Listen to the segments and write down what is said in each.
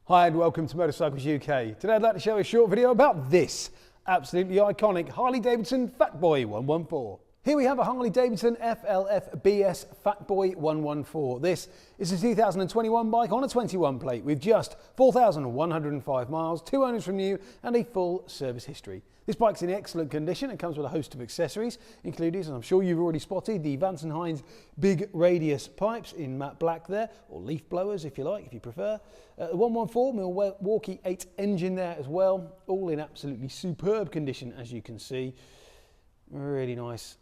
Hi and welcome to Motorcycles UK. Today I'd like to show a short video about this absolutely iconic Harley-Davidson FAT BOY 114. Here we have a Harley-Davidson FLFBS FAT BOY 114. This is a 2021 bike on a 21 plate with just 4,105 miles, 2 owners from new and a full service history. This bike's in excellent condition and comes with a host of accessories, including, as I'm sure you've already spotted, the Vance Hines Big radius pipes in matte black there, or leaf blowers if you like, if you prefer. The 114 Milwaukee 8 engine there as well, all in absolutely superb condition as you can see. Really nice.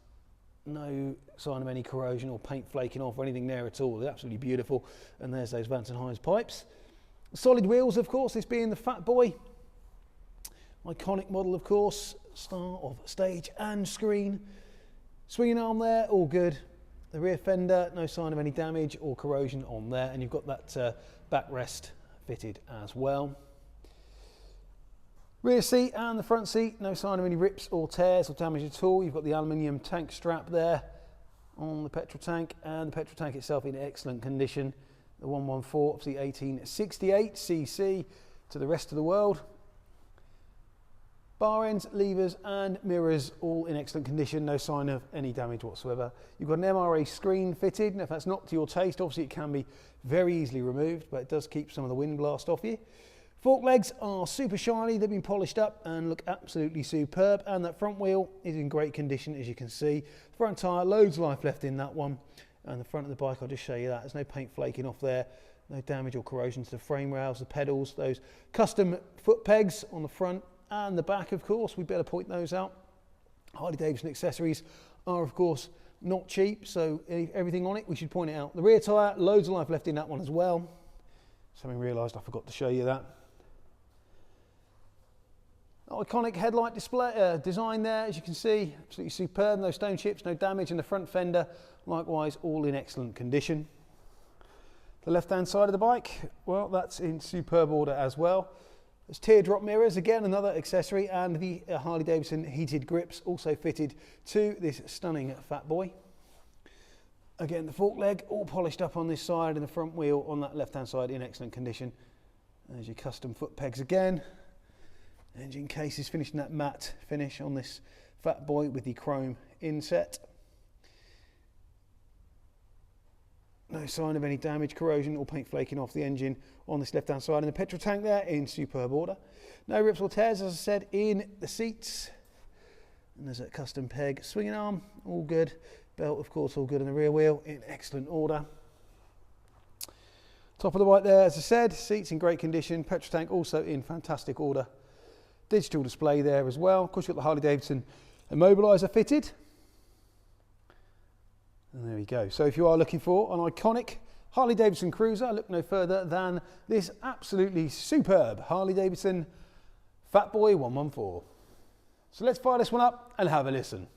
No sign of any corrosion or paint flaking off or anything there at all. They're absolutely beautiful. And there's those Vance Hines pipes. Solid wheels, of course, this being the FAT BOY. Iconic model, of course. Star of stage and screen. Swinging arm there, all good. The rear fender, no sign of any damage or corrosion on there. And you've got that backrest fitted as well. Rear seat and the front seat, no sign of any rips or tears or damage at all. You've got the aluminium tank strap there on the petrol tank, and the petrol tank itself in excellent condition. The 114, obviously 1868 cc to the rest of the world. Bar ends, levers and mirrors all in excellent condition, no sign of any damage whatsoever. You've got an MRA screen fitted, and if that's not to your taste, obviously it can be very easily removed, but it does keep some of the wind blast off you. Fork legs are super shiny, they've been polished up and look absolutely superb, and that front wheel is in great condition as you can see. Front tyre, loads of life left in that one, and the front of the bike, I'll just show you that, there's no paint flaking off there, no damage or corrosion to the frame rails, the pedals, those custom foot pegs on the front and the back, of course, we better point those out. Harley-Davidson accessories are, of course, not cheap, so everything on it, we should point it out. The rear tyre, loads of life left in that one as well. Something realised I forgot to show you that. Iconic headlight display design there, as you can see, absolutely superb. No stone chips, no damage, and the front fender, likewise, all in excellent condition. The left-hand side of the bike, well, that's in superb order as well. There's teardrop mirrors, again, another accessory, and the Harley-Davidson heated grips also fitted to this stunning FAT BOY. Again, the fork leg all polished up on this side, and the front wheel on that left-hand side in excellent condition. There's your custom foot pegs again. Engine case is finished in that matte finish on this FAT BOY with the chrome inset. No sign of any damage, corrosion or paint flaking off the engine on this left hand side, and the petrol tank there in superb order. No rips or tears, as I said, in the seats. And there's a custom peg swinging arm, all good. Belt, of course, all good on the rear wheel in excellent order. Top of the bike there, as I said, seats in great condition, petrol tank also in fantastic order. Digital display there as well. Of course, you've got the Harley-Davidson Immobiliser fitted. And there we go. So if you are looking for an iconic Harley-Davidson cruiser, look no further than this absolutely superb Harley-Davidson FAT BOY 114. So let's fire this one up and have a listen.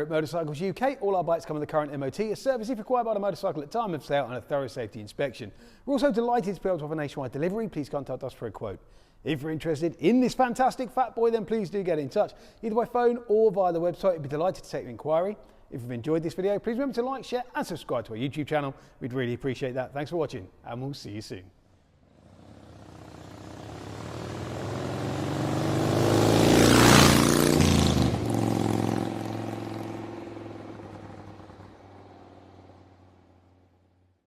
At Motorcycles UK, all our bikes come with the current MOT, a service if required by the motorcycle at time of sale, and a thorough safety inspection. We're also delighted to be able to offer nationwide delivery. Please contact us for a quote. If you're interested in this fantastic FAT BOY, then please do get in touch, either by phone or via the website. We'd be delighted to take your inquiry. If you've enjoyed this video, please remember to like, share and subscribe to our YouTube channel. We'd really appreciate that. Thanks for watching, and we'll see you soon.